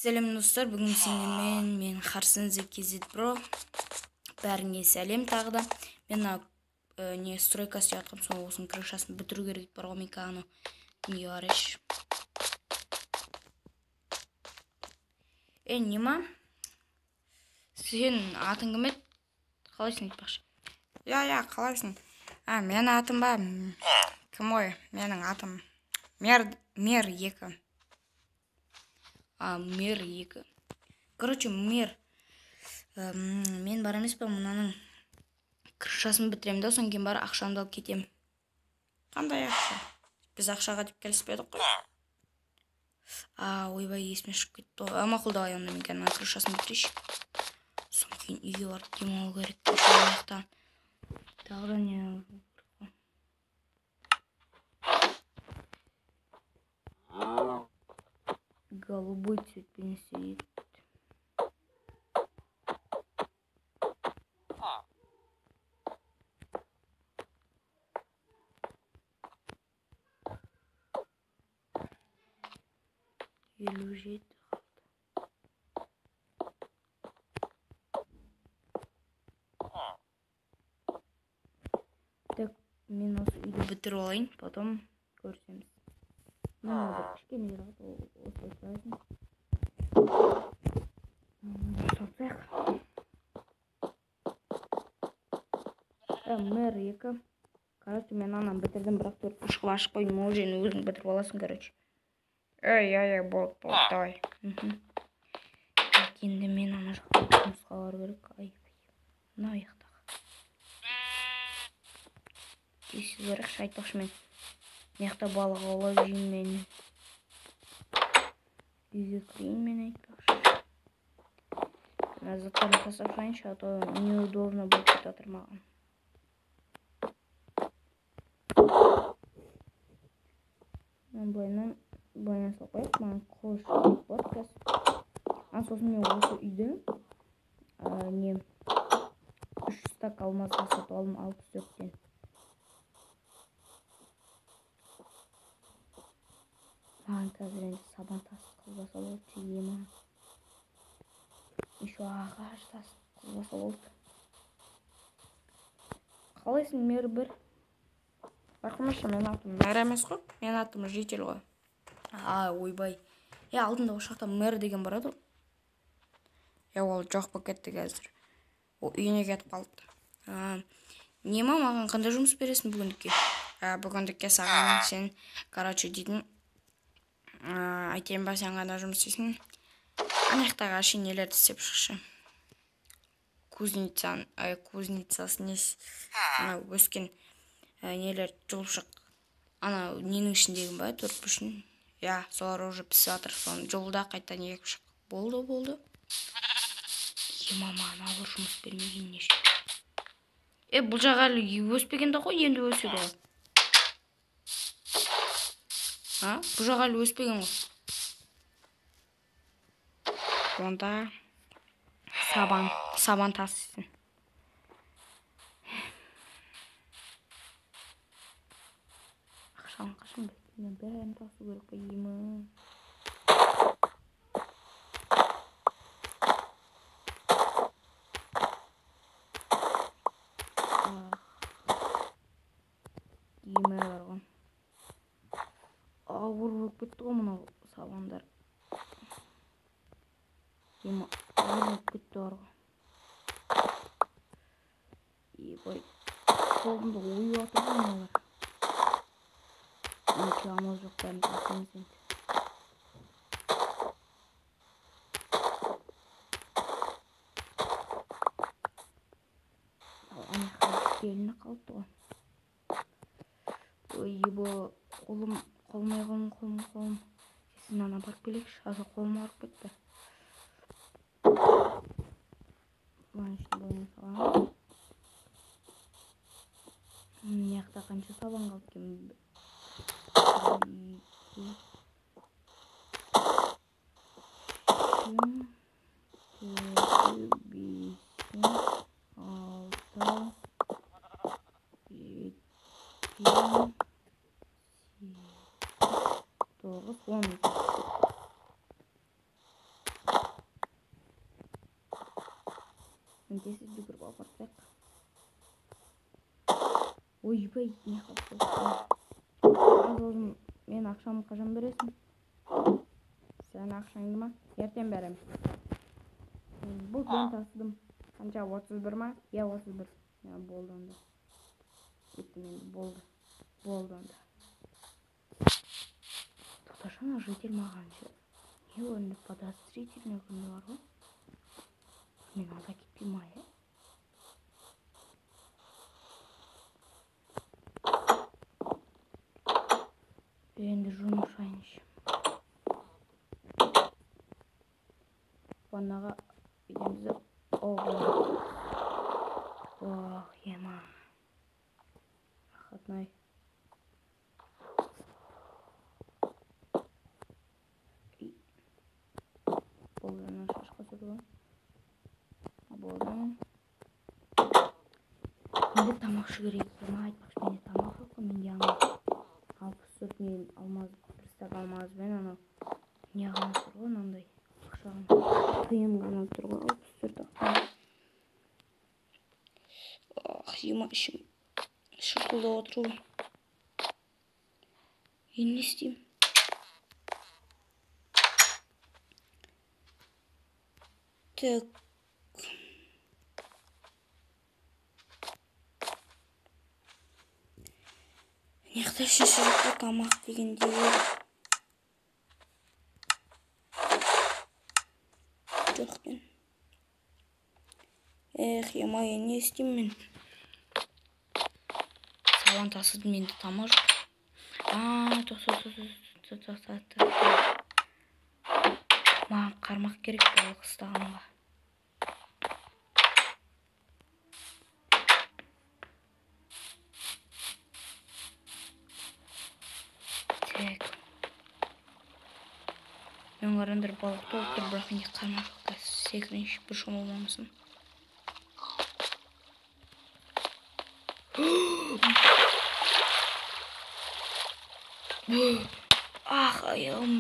Сәлем достар, бүгін сендермен мен Харсын Зекизит Бро. Бәріңе сәлем тағы да. Мен не стройка істеп жатқам, соң осының крышасын бітіру керек бар ғой, меканы. Не ареш. Нема? Сен атың кім еді? Қалайсың айтпақшы? Я, қалайсың? Менің атым ба? Кім ой? Менің атым Мер 2. Мер 2. Короче, Мер. Мен бар емес па, мынаның крышасын бітірем да, соң кейін бар ақшамды алып кетем. Қандай ақша? Біз ақшаға деп келіспедік қой. Ойбай, есіме шығып кетті. Мақұл, давай онда мен крышасын бітірейші. Соң кейін үйге барып демалу керек. Тағы да не... Голубой цвет принесет. Елу жеті. Так, мен осы үйді бітіріп алайын, потом көрсеміз. Мен бір кішкене осылай сұрайын. Салтайық. Мэр 2. Короче, мен анам бітірдім, бірақ төрт ұшқып ашық қойдым, ол жені өзің бітіріп аласың, короче. Я, болды, давай. Енді мен ана жақта жұмысқа бару керек. Мына аяқтағы. Тесіз барақшы, айтпақшы мен. Маяқта балық аулап жейін мен. Үйге кірейін мен айтпақшы. Заттарын тастап шайыншы, а то неудобно болып кетіп жатыр маған. Былайынан салып қояйық, маған қылыш бар қазір. Сосын мен осы үйді не 3 стак алмазға сатып алдым 64-тен. Маған қазір енді сабан тасы қызбаса болды, ема. Еще ағаш тасы қызбаса болды. Қалайсың, Мер 1? Рахмет, мен атым Мер емес қой, мен атым Житель ғой. Ойбай. Алдында ол жақта Мер деген бар еді. Ол жоқ болып кетті қазір. Ол үйіне кетіп қалды. Нема, маған қандай жұмыс бересің бүгіндікке? Бүгіндікке саған сен, короче, дейтін, айтайын ба, сен қандай жұмыс істейсің? Анаяқтағы нелерді істеп шықшы. Кузницасын өскен нелер жұлып шық. Ана ненің ішіндегі ба, 4 бүшін? Солар уже пісіп жатыр, соны жолда қайта не екіп шық. Болды. Мама, ауыр жұмыс бермеген неше. Бұл жаға әлі өспегенде ғой, енді өседі ғой. Бұл жаға әлі өспеген ғой. Онда сабан тасысын. Қашан мен бәрін тасу керек па, ема. Ема бар ғой. Ауыр болып кетті ғой мұнау сабандар. Ема ауыр болып кетті бар ғой. Ебай, қолымды ойып атыр ғой мұналар. Өте амал жоқ, бәрін тасымыз енді. Анаяққа келіні қалыпты ғой. Ебо, қолым. Сен ана барып келекші, аза қолым арып кетті. Бойын салам. Маяқта қанша сабан қалып кем. тез жүгіріп алып барсақ. Ойбай, не қылып. Мен ақшамды қашан бересің? Сен ақшаңды ма? Ертең берем. Бұл мен тасыдым. Қанша 31 ма? 31. Болды онда. Болды онда. Тоқташана житель маған ше. Не орынды подозрительный күнді бар ғой? Мен алда кетпей ма, Енді жұмышайын ше. Ваннаға идемізді. Ох, ема. Рахатнай. Болдана шашқа сүрген. Болдан. Менде тамақшы керек. Ема айтпақшы, менде тамақ жоқ қой. Менде алпыс төрт мен алмаз, бір стак алмаз бен анау не ғана тұр ғой, мынандай ақшаған тиын ғана тұр ғой, 64 ақшан. Ема ішім шырқылдап отыр ғой. Енді не істеймін? Так. Неқта үшінші тамақ дегенде. Жоқ мен. Ема, не істеймін мен? Сауан тасыдым, менде тамақ жоқ. Тоқта. Маған қармақ керек балық ұстағанға. Так. Мен қарандар балық толып тұр, бірақ менде қармақ жоқ. Секірінші бір шомылмамысын. Ах, аяғым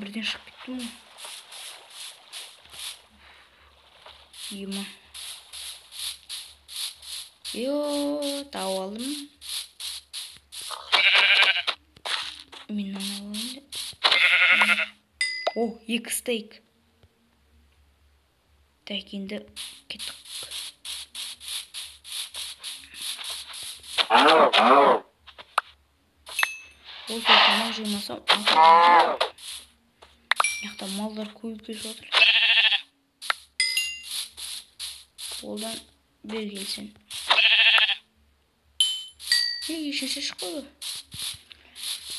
бірден шығып кеттім ғой. Ема. Тауып алдым. Мен алайын деп. О, 2 стейк. Так, енді кеттік. Осы тамақ жемасам, яқта малдар көбейіп келіп жатыр. Олдан бер келсен. Ешінші шықпайды.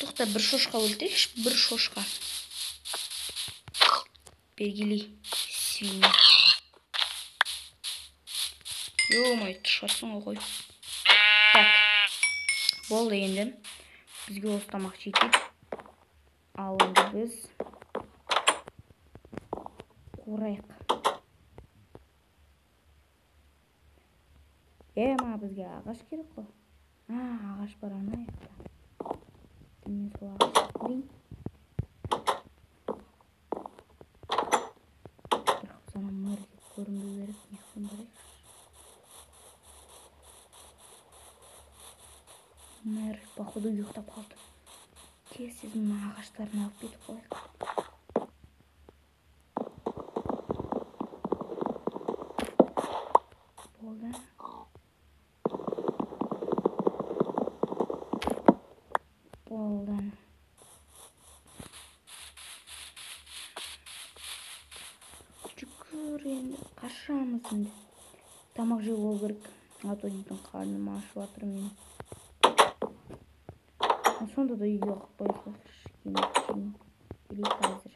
Тоқта, бір шошқа өлтірекші, бір шошқа. Бергелей, свиня. Ё-май, тұшатсың ғой. Так, болды енді. Бізге осы тамақ жетеді. Ал енді біз қорайық. Ема, бізге ағаш керек қой. Ағаш бар ана аяқта. Мен сол ағашты көрейін. Бірақ сана мөр деп көрінбей керек. Неқтен барайық. Мөр, походу, ұйықтап қалды. Тез мына ағаштарын алып кетіп қойық. Болды. Жүгір енді, қашамыз енді. Тамақ жеу болу керек. А то дейтін қарным ашып жатыр мен. Сонда да үйге қойып қойып или қазір.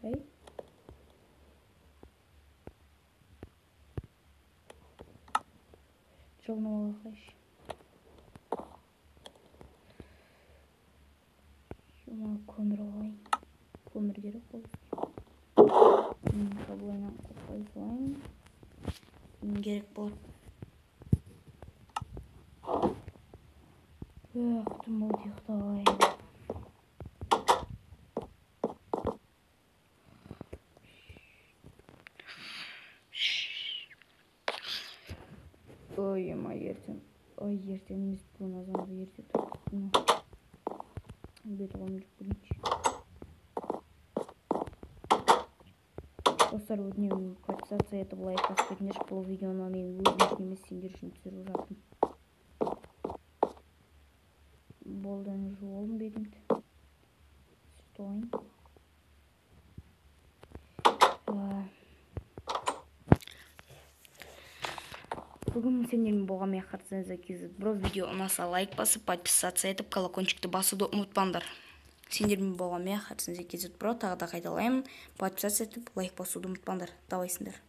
Бай. Жылны олақайш. Көмір алайын. Көмір керек қой. Шаблайынан қойып салайын. Керек болады. Күтім болды ұйықталайын. Ертең емес бүгін азанғы ерте тұрып. Бет қолым жүк көрейінші. Достар, өтінемін подписаться етіп лайк басып кетіңдерші. Бұл видеоны мен өзім үшін емес, сендер үшін түсіріп жатырмын. Болдан жолым бетімді. Стойын. Бүгін сендермен болған мен Харсенза KZ Bro. Видео ұнаса лайк басып, подписаться етіп, колокольчикті басуды ұмытпаңдар. Сендермен болған мен Харсенза KZ Bro. Тағы да қайталаймын. Подписаться етіп, лайк басуды ұмытпаңдар. Давайсыңдар.